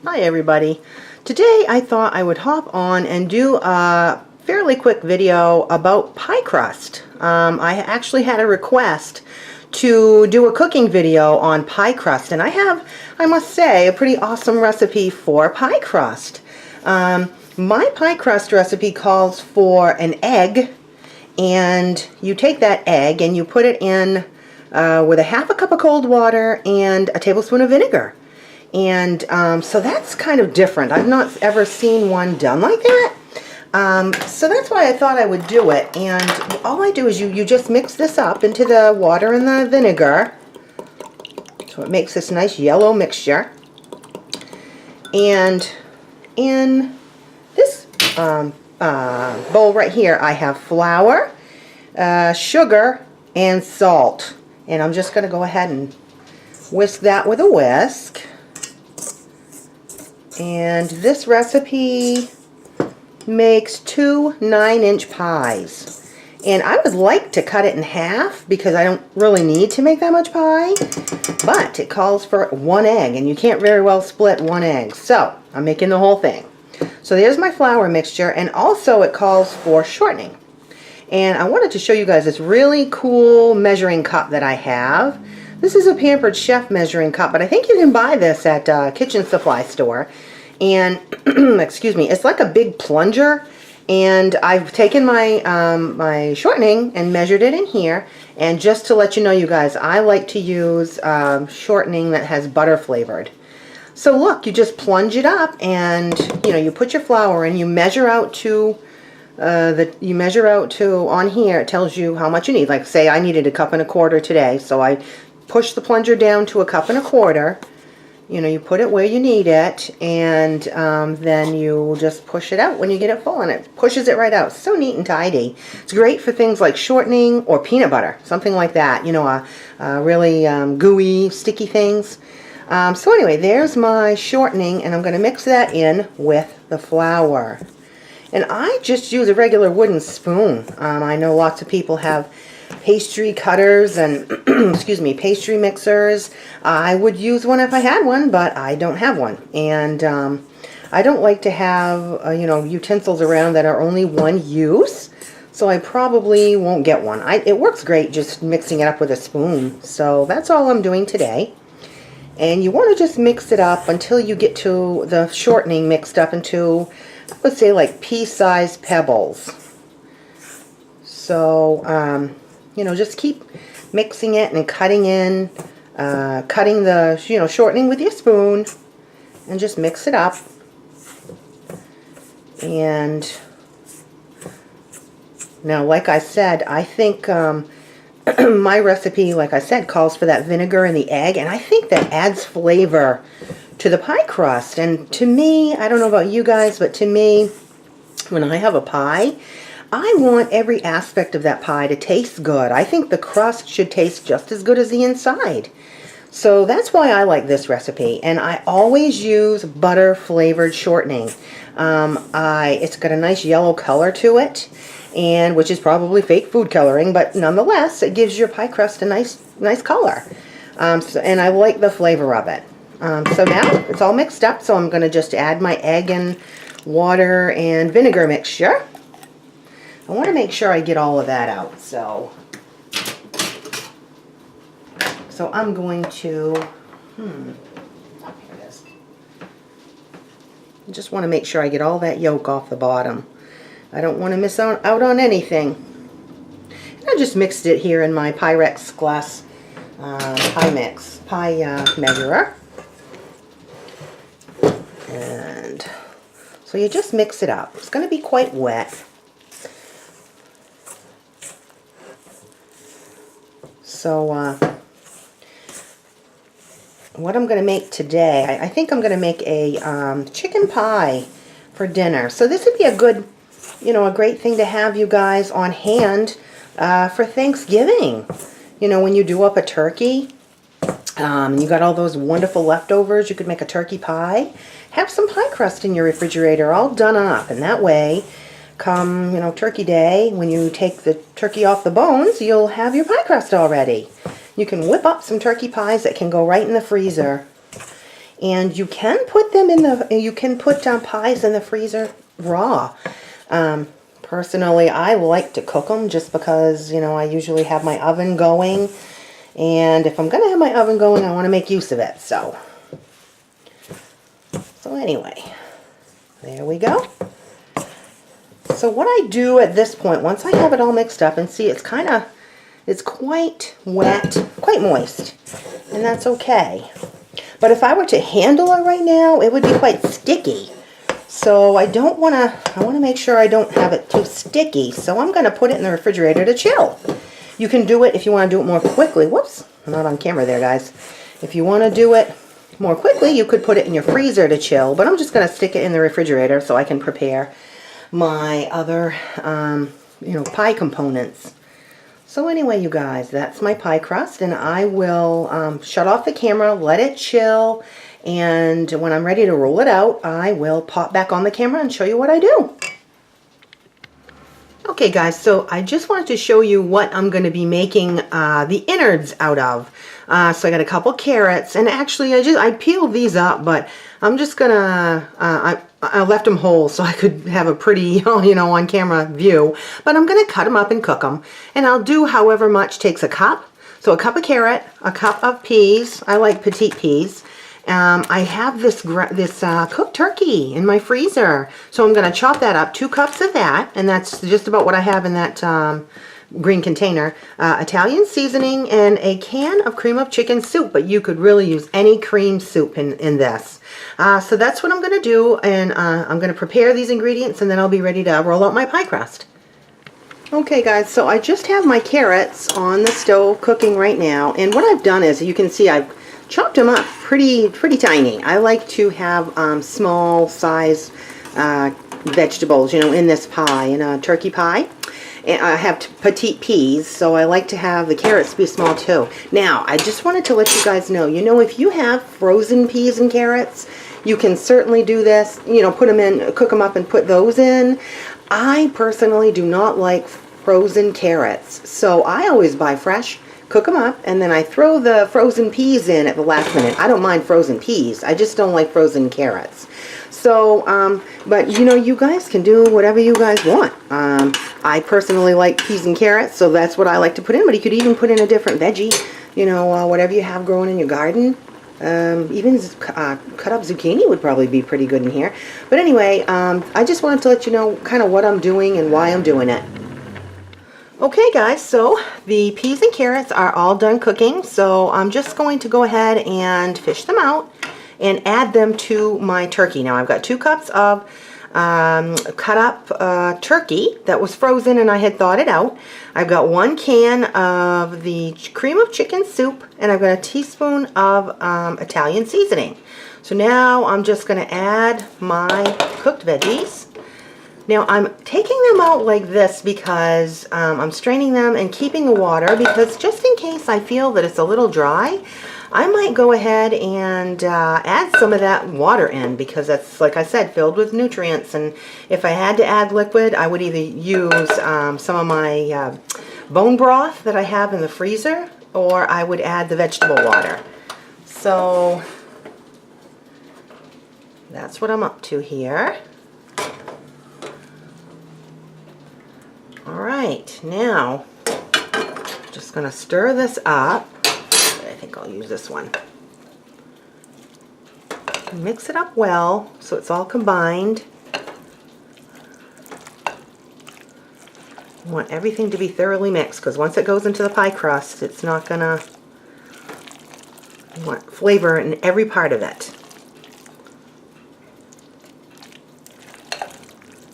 Hi everybody. Today I thought I would hop on and do a fairly quick video about pie crust. I actually had a request to do a cooking video on pie crust, and I have, I must say, a pretty awesome recipe for pie crust. My pie crust recipe calls for an egg, and you take that egg and you put it in with a half a cup of cold water and a tablespoon of vinegar. And so that's kind of different. I've not ever seen one done like that. So that's why I thought I would do it. And all I do is you just mix this up into the water and the vinegar. So it makes this nice yellow mixture. And in this bowl right here, I have flour, sugar, and salt. And I'm just going to go ahead and whisk that with a whisk. And this recipe makes 2 9-inch pies. And I would like to cut it in half because I don't really need to make that much pie. But it calls for 1 egg, and you can't very well split 1 egg. So I'm making the whole thing. So there's my flour mixture, and also it calls for shortening. And I wanted to show you guys this really cool measuring cup that I have. This is a Pampered Chef measuring cup, but I think you can buy this at a kitchen supply store. And, excuse me, it's like a big plunger. And I've taken my, my shortening and measured it in here. And just to let you know, you guys, I like to use shortening that has butter flavored. So look, you just plunge it up and, you know, you put your flour in, you measure out to on here, it tells you how much you need. Like say I needed 1.25 cups today, so I push the plunger down to 1.25 cups. You know, you put it where you need it, and then you just push it out when you get it full, and it pushes it right out. So neat and tidy. It's great for things like shortening or peanut butter, something like that. You know, really gooey, sticky things. So anyway, there's my shortening, and I'm going to mix that in with the flour. And I just use a regular wooden spoon. I know lots of people have pastry cutters and excuse me, pastry mixers. I would use one if I had one, but I don't have one. And I don't like to have you know, utensils around that are only one use, so I probably won't get one. It works great just mixing it up with a spoon. So that's all I'm doing today. And you want to just mix it up until you get to the shortening mixed up into, I would say, like pea-sized pebbles. So you know, just keep mixing it and cutting in, cutting the, you know, shortening with your spoon, and just mix it up. And now, like I said, I think my recipe, like I said, calls for that vinegar and the egg, and I think that adds flavor to the pie crust. And to me, I don't know about you guys, but to me, when I have a pie, I want every aspect of that pie to taste good. I think the crust should taste just as good as the inside. So that's why I like this recipe. And I always use butter flavored shortening. It's got a nice yellow color to it, and which is probably fake food coloring, but nonetheless, it gives your pie crust a nice color. And I like the flavor of it. So now it's all mixed up, so I'm going to just add my egg and water and vinegar mixture. I want to make sure I get all of that out, so I'm going to, here it is. I just want to make sure I get all that yolk off the bottom. I don't want to miss out on anything. And I just mixed it here in my Pyrex glass pie measurer. And so you just mix it up. It's going to be quite wet. So what I'm going to make today, I think I'm going to make a chicken pie for dinner. So this would be a good, you know, a great thing to have, you guys, on hand for Thanksgiving. You know, when you do up a turkey, you got all those wonderful leftovers, you could make a turkey pie. Have some pie crust in your refrigerator all done up, and that way, come, you know, turkey day, when you take the turkey off the bones, you'll have your pie crust already. You can whip up some turkey pies that can go right in the freezer. And you can put them in the, you can put pies in the freezer raw. Personally, I like to cook them just because, you know, I usually have my oven going. And if I'm going to have my oven going, I want to make use of it. So anyway, there we go. So what I do at this point, once I have it all mixed up, and see it's quite wet, quite moist, and that's okay. But if I were to handle it right now, it would be quite sticky. So I want to make sure I don't have it too sticky. So I'm going to put it in the refrigerator to chill. You can do it if you want to do it more quickly. Whoops, I'm not on camera there, guys. If you want to do it more quickly, you could put it in your freezer to chill. But I'm just going to stick it in the refrigerator so I can prepare my other, you know, pie components. So anyway, you guys, that's my pie crust, and I will shut off the camera, let it chill, and when I'm ready to roll it out, I will pop back on the camera and show you what I do. Okay, guys, so I just wanted to show you what I'm going to be making the innards out of. So I got a couple carrots, and actually I peeled these up, but I'm just gonna I left them whole so I could have a pretty, you know, on camera view. But I'm gonna cut them up and cook them, and I'll do however much takes a cup. So a cup of carrot, a cup of peas. I like petite peas. I have this cooked turkey in my freezer, so I'm going to chop that up. 2 cups of that, and that's just about what I have in that green container. Italian seasoning and a can of cream of chicken soup, but you could really use any cream soup in this. So that's what I'm going to do, and I'm going to prepare these ingredients, and then I'll be ready to roll out my pie crust. Okay, guys, so I just have my carrots on the stove cooking right now, and what I've done is, you can see I've chopped them up pretty tiny. I like to have small size vegetables, you know, in this pie, in a turkey pie. And I have petite peas, so I like to have the carrots be small too. Now, I just wanted to let you guys know, you know, if you have frozen peas and carrots, you can certainly do this, you know, put them in, cook them up and put those in. I personally do not like frozen carrots, so I always buy fresh, cook them up, and then I throw the frozen peas in at the last minute. I don't mind frozen peas. I just don't like frozen carrots. So, but you know, you guys can do whatever you guys want. I personally like peas and carrots, so that's what I like to put in. But you could even put in a different veggie, you know, whatever you have growing in your garden. Even cut up zucchini would probably be pretty good in here. But anyway, I just wanted to let you know kind of what I'm doing and why I'm doing it. Okay, guys, so the peas and carrots are all done cooking, so I'm just going to go ahead and fish them out and add them to my turkey. Now I've got 2 cups of cut up turkey that was frozen and I had thawed it out. I've got 1 can of the cream of chicken soup, and I've got a teaspoon of Italian seasoning. So now I'm just going to add my cooked veggies. Now I'm taking them out like this because I'm straining them and keeping the water, because just in case I feel that it's a little dry, I might go ahead and add some of that water in, because that's, like I said, filled with nutrients. And if I had to add liquid, I would either use some of my bone broth that I have in the freezer, or I would add the vegetable water. So that's what I'm up to here. Alright, now just going to stir this up. I think I'll use this one. Mix it up well so it's all combined. You want everything to be thoroughly mixed, because once it goes into the pie crust, it's not going to, you want flavor in every part of it.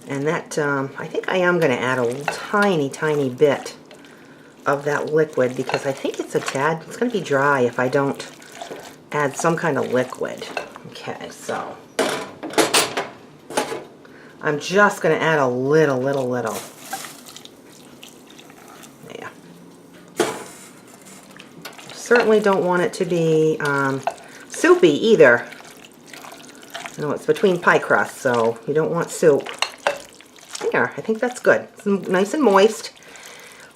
And that, I think I am going to add a tiny bit of that liquid, because I think it's it's going to be dry if I don't add some kind of liquid. Okay, so I'm just going to add a little. Yeah. Certainly don't want it to be soupy either. You know, it's between pie crusts, so you don't want soup. There, I think that's good. It's nice and moist.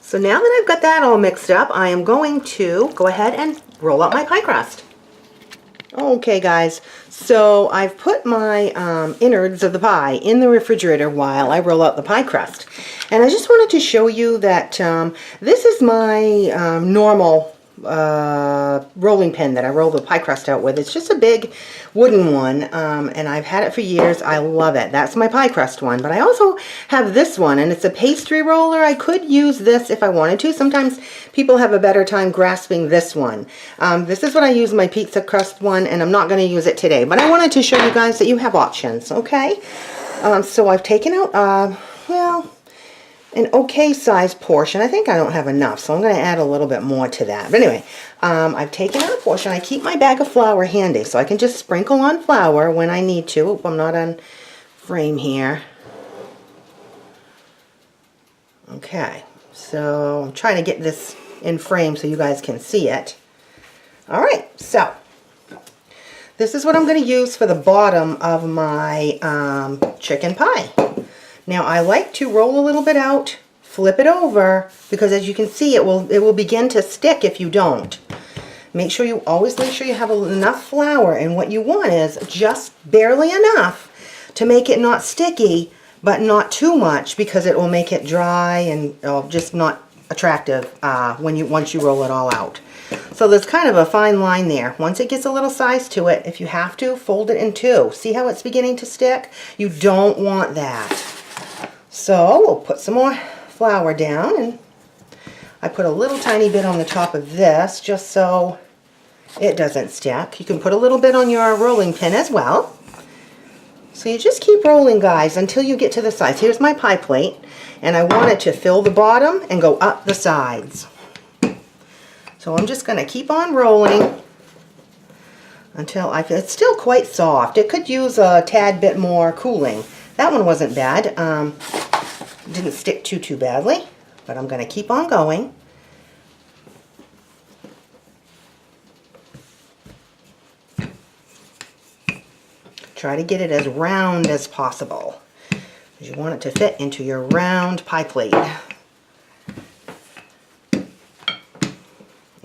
So now that I've got that all mixed up, I am going to go ahead and roll out my pie crust. Okay guys, so I've put my innards of the pie in the refrigerator while I roll out the pie crust. And I just wanted to show you that this is my normal rolling pin that I roll the pie crust out with. It's just a big wooden one, and I've had it for years. I love it. That's my pie crust one. But I also have this one, and it's a pastry roller. I could use this if I wanted to. Sometimes people have a better time grasping this one. This is what I use my pizza crust one, and I'm not going to use it today. But I wanted to show you guys that you have options, okay? So I've taken out, well, an okay sized portion. I think I don't have enough, so I'm going to add a little bit more to that. But anyway, I've taken out a portion. I keep my bag of flour handy, so I can just sprinkle on flour when I need to. Oop, I'm not on frame here. Okay, so I'm trying to get this in frame so you guys can see it. All right, so this is what I'm going to use for the bottom of my chicken pie. Now I like to roll a little bit out, flip it over, because as you can see it will begin to stick if you don't. Always make sure you have enough flour, and what you want is just barely enough to make it not sticky, but not too much, because it will make it dry and just not attractive once you roll it all out. So there's kind of a fine line there. Once it gets a little size to it, if you have to, fold it in two. See how it's beginning to stick? You don't want that. So we'll put some more flour down, and I put a little tiny bit on the top of this just so it doesn't stick. You can put a little bit on your rolling pin as well. So you just keep rolling, guys, until you get to the sides. Here's my pie plate, and I want it to fill the bottom and go up the sides. So I'm just going to keep on rolling until it's still quite soft. It could use a tad bit more cooling. That one wasn't bad. Didn't stick too badly, but I'm going to keep on going. Try to get it as round as possible, because you want it to fit into your round pie plate.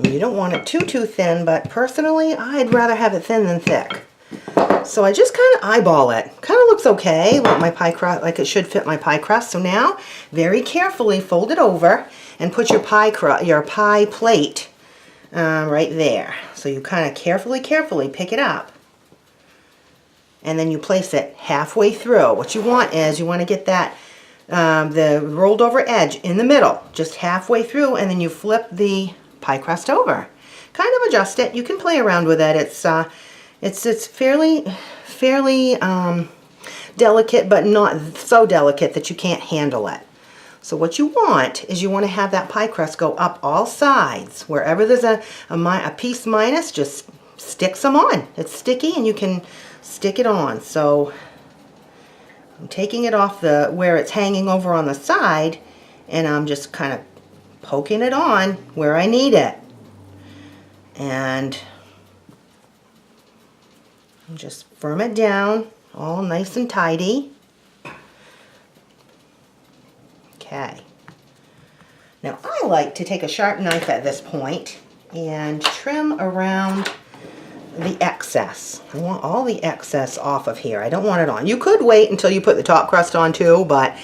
You don't want it too thin, but personally I'd rather have it thin than thick. So I just kind of eyeball it. Kind of looks okay, like my pie crust, like it should fit my pie crust. So now, very carefully fold it over and put your pie plate right there. So you kind of carefully pick it up, and then you place it halfway through. What you want is you want to get that the rolled over edge in the middle, just halfway through, and then you flip the pie crust over. Kind of adjust it. You can play around with it. It's fairly delicate, but not so delicate that you can't handle it. So what you want is you want to have that pie crust go up all sides. Wherever there's a piece minus, just stick some on. It's sticky and you can stick it on. So I'm taking it off where it's hanging over on the side, and I'm just kind of poking it on where I need it. And just firm it down, all nice and tidy. Okay. Now I like to take a sharp knife at this point and trim around the excess. I want all the excess off of here. I don't want it on. You could wait until you put the top crust on too, but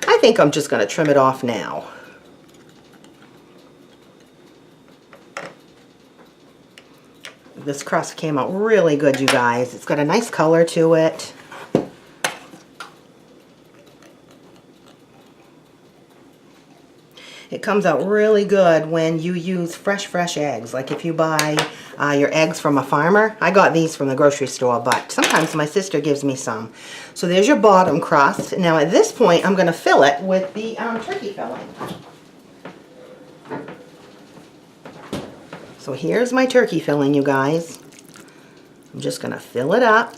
I think I'm just going to trim it off now. This crust came out really good, you guys. It's got a nice color to it. It comes out really good when you use fresh eggs. Like if you buy your eggs from a farmer. I got these from the grocery store, but sometimes my sister gives me some. So there's your bottom crust. Now at this point, I'm going to fill it with the turkey filling. So here's my turkey filling, you guys. I'm just going to fill it up.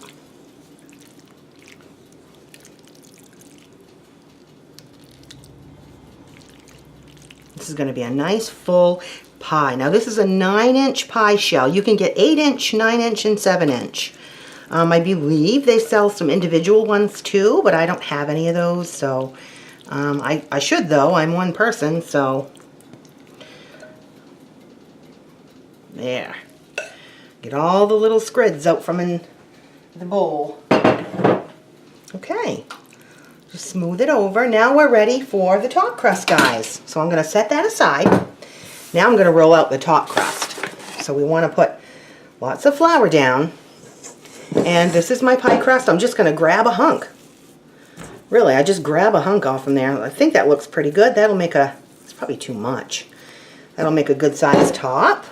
This is going to be a nice full pie. Now this is a 9-inch pie shell. You can get 8-inch, 9-inch, and 7-inch. I believe they sell some individual ones too, but I don't have any of those. So I should though. I'm one person, so there. Get all the little scrids out from in the bowl. Okay, just smooth it over. Now we're ready for the top crust, guys. So I'm going to set that aside. Now I'm going to roll out the top crust. So we want to put lots of flour down. And this is my pie crust. I'm just going to grab a hunk. Really, I just grab a hunk off from there. I think that looks pretty good. That'll make it's probably too much. That'll make a good sized top.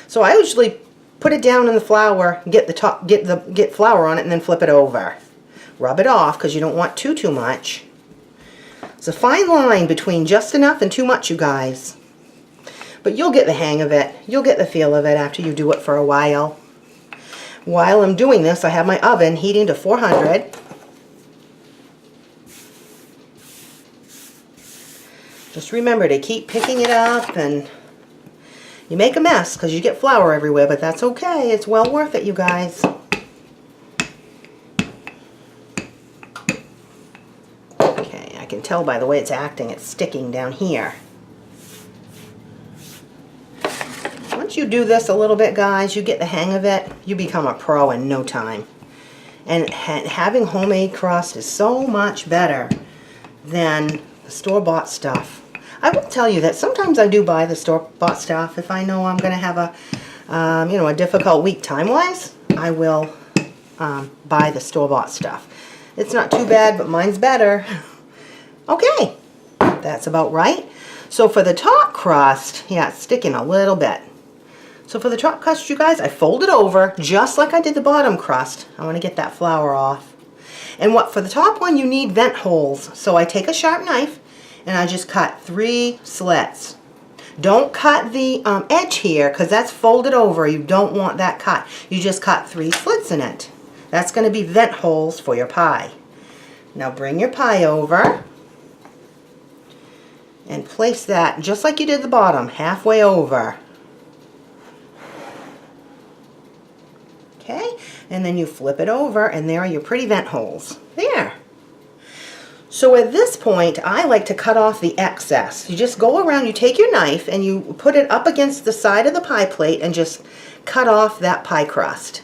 So I usually put it down in the flour, get flour on it, and then flip it over. Rub it off because you don't want too much. It's a fine line between just enough and too much, you guys. But you'll get the hang of it. You'll get the feel of it after you do it for a while. While I'm doing this, I have my oven heating to 400. Just remember to keep picking it up, and you make a mess because you get flour everywhere, but that's okay. It's well worth it, you guys. Okay, I can tell by the way it's acting, it's sticking down here. Once you do this a little bit, guys, you get the hang of it, you become a pro in no time. And having homemade crust is so much better than the store-bought stuff. I will tell you that sometimes I do buy the store-bought stuff. If I know I'm going to have a difficult week time-wise, I will buy the store-bought stuff. It's not too bad, but mine's better. Okay, that's about right. So for the top crust, yeah, it's sticking a little bit. So for the top crust, you guys, I fold it over just like I did the bottom crust. I want to get that flour off. And for the top one, you need vent holes. So I take a sharp knife and I just cut 3 slits. Don't cut the edge here because that's folded over. You don't want that cut. You just cut 3 slits in it. That's going to be vent holes for your pie. Now bring your pie over and place that just like you did the bottom, halfway over. Okay, and then you flip it over and there are your pretty vent holes. There. So at this point, I like to cut off the excess. You just go around, you take your knife and you put it up against the side of the pie plate and just cut off that pie crust.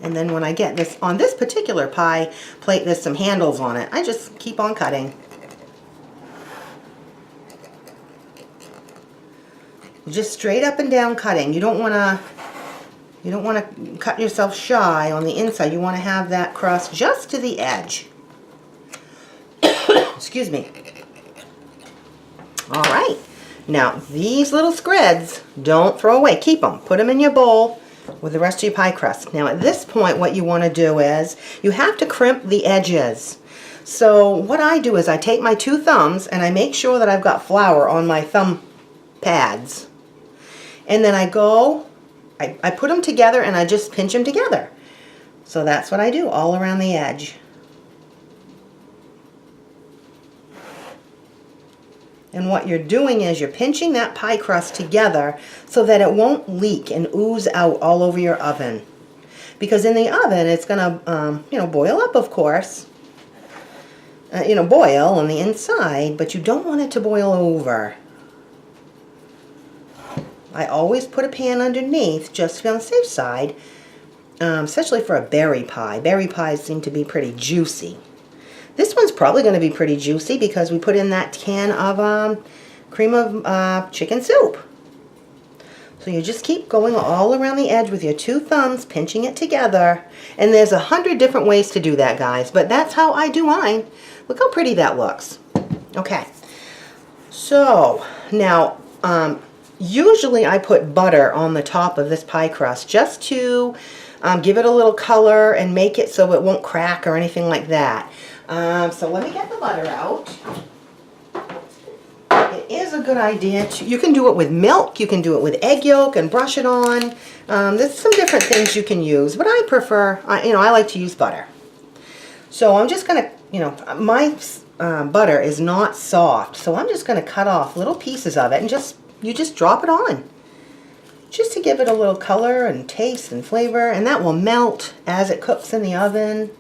And then when I get this, on this particular pie plate, there's some handles on it. I just keep on cutting. Just straight up and down cutting. You don't want to cut yourself shy on the inside. You want to have that crust just to the edge. Excuse me. All right. Now, these little scrids, don't throw away. Keep them. Put them in your bowl with the rest of your pie crust. Now, at this point, what you want to do is you have to crimp the edges. So what I do is I take my 2 thumbs and I make sure that I've got flour on my thumb pads. And then I put them together and I just pinch them together. So that's what I do all around the edge. And what you're doing is you're pinching that pie crust together so that it won't leak and ooze out all over your oven. Because in the oven it's going to, boil up, of course. Boil on the inside, but you don't want it to boil over. I always put a pan underneath just to be on the safe side, especially for a berry pie. Berry pies seem to be pretty juicy. This one's probably going to be pretty juicy because we put in that can of cream of chicken soup. So you just keep going all around the edge with your 2 thumbs, pinching it together. And there's 100 different ways to do that, guys, but that's how I do mine. Look how pretty that looks. Okay, so now usually I put butter on the top of this pie crust just to give it a little color and make it so it won't crack or anything like that. So let me get the butter out. It is a good idea you can do it with milk, you can do it with egg yolk and brush it on. There's some different things you can use, but I prefer, I like to use butter. So I'm just going to, my butter is not soft, so I'm just going to cut off little pieces of it and you just drop it on. Just to give it a little color and taste and flavor, and that will melt as it cooks in the oven.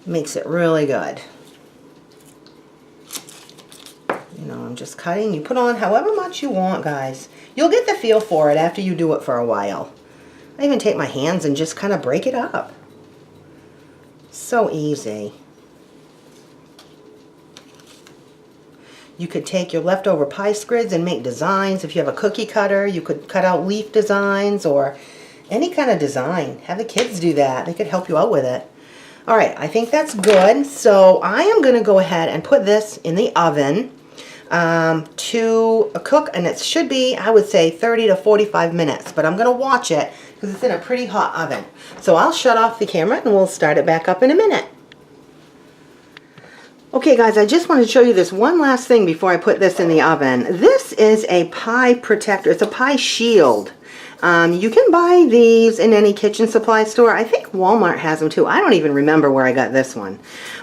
Makes it really good. I'm just cutting. You put on however much you want, guys. You'll get the feel for it after you do it for a while. I even take my hands and just kind of break it up. So easy. You could take your leftover pie scrids and make designs. If you have a cookie cutter, you could cut out leaf designs or any kind of design. Have the kids do that. They could help you out with it. All right, I think that's good. So I am going to go ahead and put this in the oven to cook, and it should be, I would say, 30 to 45 minutes. But I'm going to watch it because it's in a pretty hot oven. So I'll shut off the camera and we'll start it back up in a minute. Okay guys, I just want to show you this one last thing before I put this in the oven. This is a pie protector. It's a pie shield. You can buy these in any kitchen supply store. I think Walmart has them too. I don't even remember where I got this one.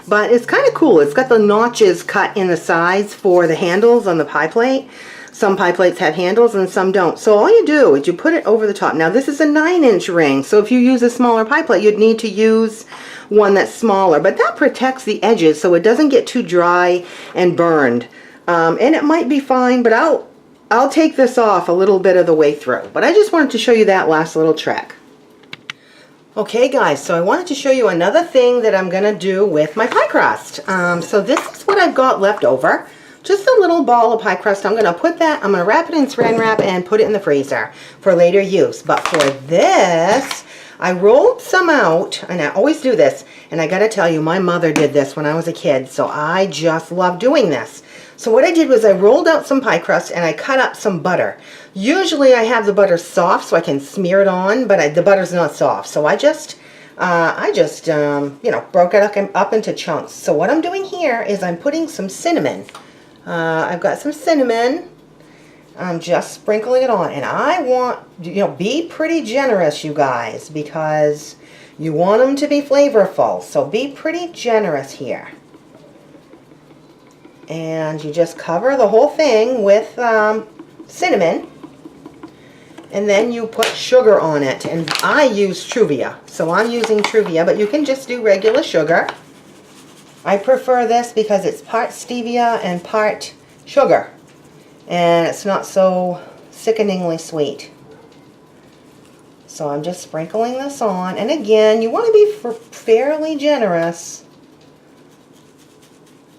But it's kind of cool. It's got the notches cut in the sides for the handles on the pie plate. Some pie plates have handles and some don't. So all you do is you put it over the top. Now this is a 9-inch ring, so if you use a smaller pie plate, you'd need to use one that's smaller. But that protects the edges so it doesn't get too dry and burned. And it might be fine, but I'll take this off a little bit of the way through. But I just wanted to show you that last little trick. Okay guys, so I wanted to show you another thing that I'm going to do with my pie crust. So this is what I've got left over. Just a little ball of pie crust. I'm going to put that, I'm going to wrap it in saran wrap and put it in the freezer for later use. But for this, I rolled some out, and I always do this, and I got to tell you, my mother did this when I was a kid, so I just love doing this. So what I did was I rolled out some pie crust and I cut up some butter. Usually I have the butter soft so I can smear it on, but the butter's not soft. So I just you know, broke it up into chunks. So what I'm doing here is I'm putting some cinnamon. I've got some cinnamon. I'm just sprinkling it on. And I want, you know, be pretty generous, you guys, because you want them to be flavorful. So be pretty generous here. And you just cover the whole thing with cinnamon. And then you put sugar on it. And I use Truvia. So I'm using Truvia, but you can just do regular sugar. I prefer this because it's part stevia and part sugar. And it's not so sickeningly sweet. So I'm just sprinkling this on. And again, you want to be fairly generous.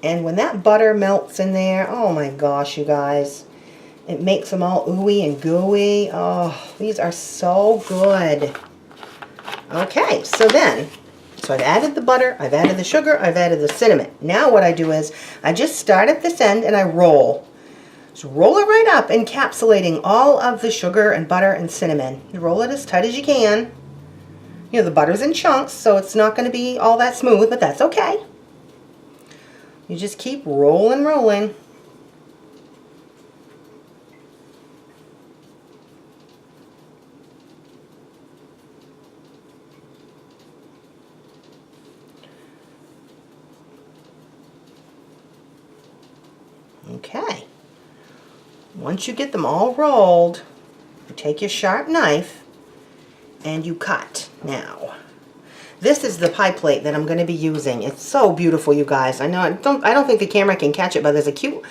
And when that butter melts in there, oh my gosh, you guys. It makes them all ooey and gooey. Oh, these are so good. Okay, so I've added the butter, I've added the sugar, I've added the cinnamon. Now what I do is I just start at this end and I roll. Just roll it right up, encapsulating all of the sugar and butter and cinnamon. You roll it as tight as you can. You know, the butter's in chunks, so it's not going to be all that smooth, but that's okay. You just keep rolling, rolling. Okay. Once you get them all rolled, you take your sharp knife and you cut. Now, this is the pie plate that I'm going to be using. It's so beautiful, you guys. I know I don't think the camera can catch it, but there's a cute,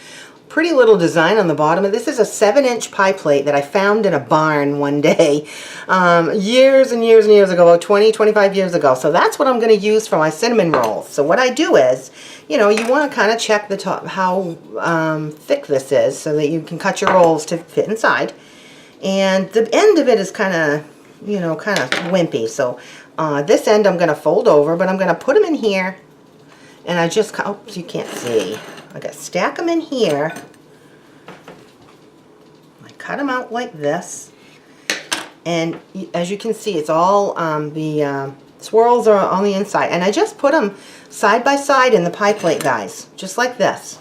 pretty little design on the bottom. This is a 7-inch pie plate that I found in a barn one day, years and years and years ago, about 20, 25 years ago. So that's what I'm going to use for my cinnamon rolls. So what I do is, you know, you want to kind of check the top, how thick this is, so that you can cut your rolls to fit inside. And the end of it is kind of, you know, kind of wimpy. So this end I'm going to fold over, but I'm going to put them in here. And I just, oh, you can't see. I got to stack them in here. I cut them out like this. And as you can see, it's all, the swirls are on the inside. And I just put them side by side in the pie plate, guys. Just like this.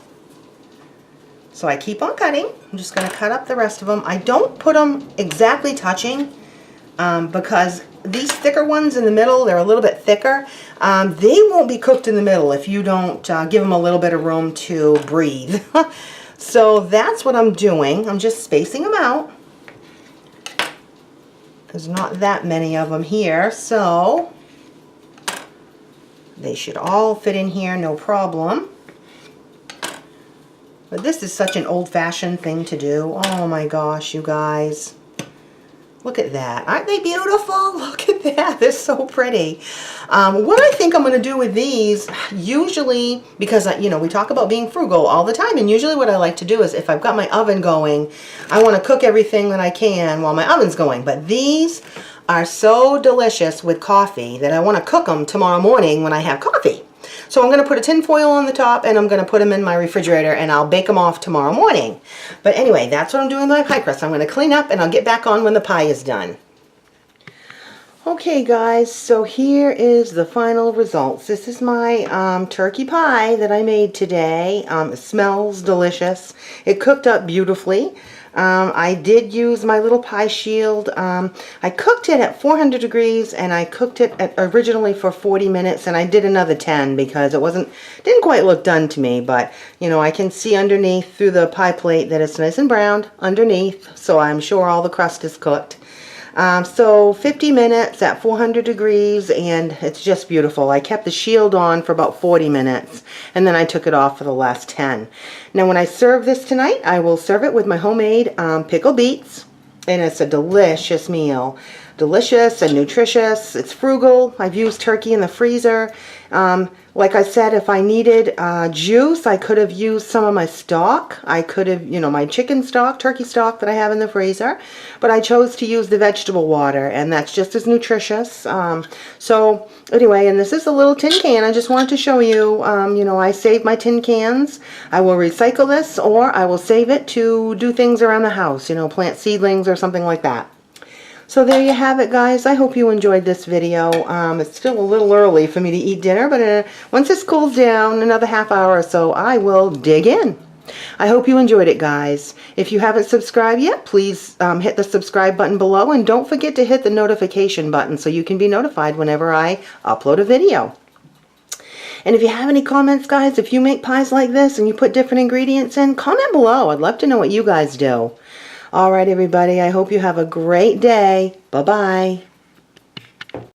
So I keep on cutting. I'm just going to cut up the rest of them. I don't put them exactly touching because these thicker ones in the middle, they're a little bit thicker. They won't be cooked in the middle if you don't give them a little bit of room to breathe. So that's what I'm doing. I'm just spacing them out. There's not that many of them here, so they should all fit in here, no problem. But this is such an old-fashioned thing to do. Oh my gosh, you guys. Look at that. Aren't they beautiful? Look at that. They're so pretty. What I think I'm going to do with these, usually, because, you know, we talk about being frugal all the time, and usually what I like to do is if I've got my oven going, I want to cook everything that I can while my oven's going. But these are so delicious with coffee that I want to cook them tomorrow morning when I have coffee. So I'm going to put a tin foil on the top, and I'm going to put them in my refrigerator, and I'll bake them off tomorrow morning. But anyway, that's what I'm doing with my pie crust. I'm going to clean up, and I'll get back on when the pie is done. Okay, guys, so here is the final results. This is my turkey pie that I made today. It smells delicious. It cooked up beautifully. I did use my little pie shield. I cooked it at 400 degrees, and I cooked it originally for 40 minutes, and I did another 10 because it didn't quite look done to me, but you know, I can see underneath through the pie plate that it's nice and browned underneath, so I'm sure all the crust is cooked. So 50 minutes at 400 degrees, and it's just beautiful. I kept the shield on for about 40 minutes, and then I took it off for the last 10. Now when I serve this tonight, I will serve it with my homemade pickled beets, and it's a delicious meal. Delicious and nutritious. It's frugal. I've used turkey in the freezer. Like I said, if I needed juice, I could have used some of my stock. I could have, you know, my chicken stock, turkey stock that I have in the freezer. But I chose to use the vegetable water, and that's just as nutritious. So anyway, and this is a little tin can. I just wanted to show you, you know, I save my tin cans. I will recycle this, or I will save it to do things around the house, you know, plant seedlings or something like that. So there you have it, guys. I hope you enjoyed this video. It's still a little early for me to eat dinner, but once this cools down, another half hour or so, I will dig in. I hope you enjoyed it, guys. If you haven't subscribed yet, please hit the subscribe button below, and don't forget to hit the notification button so you can be notified whenever I upload a video. And if you have any comments, guys, if you make pies like this and you put different ingredients in, comment below. I'd love to know what you guys do. All right, everybody, I hope you have a great day. Bye-bye.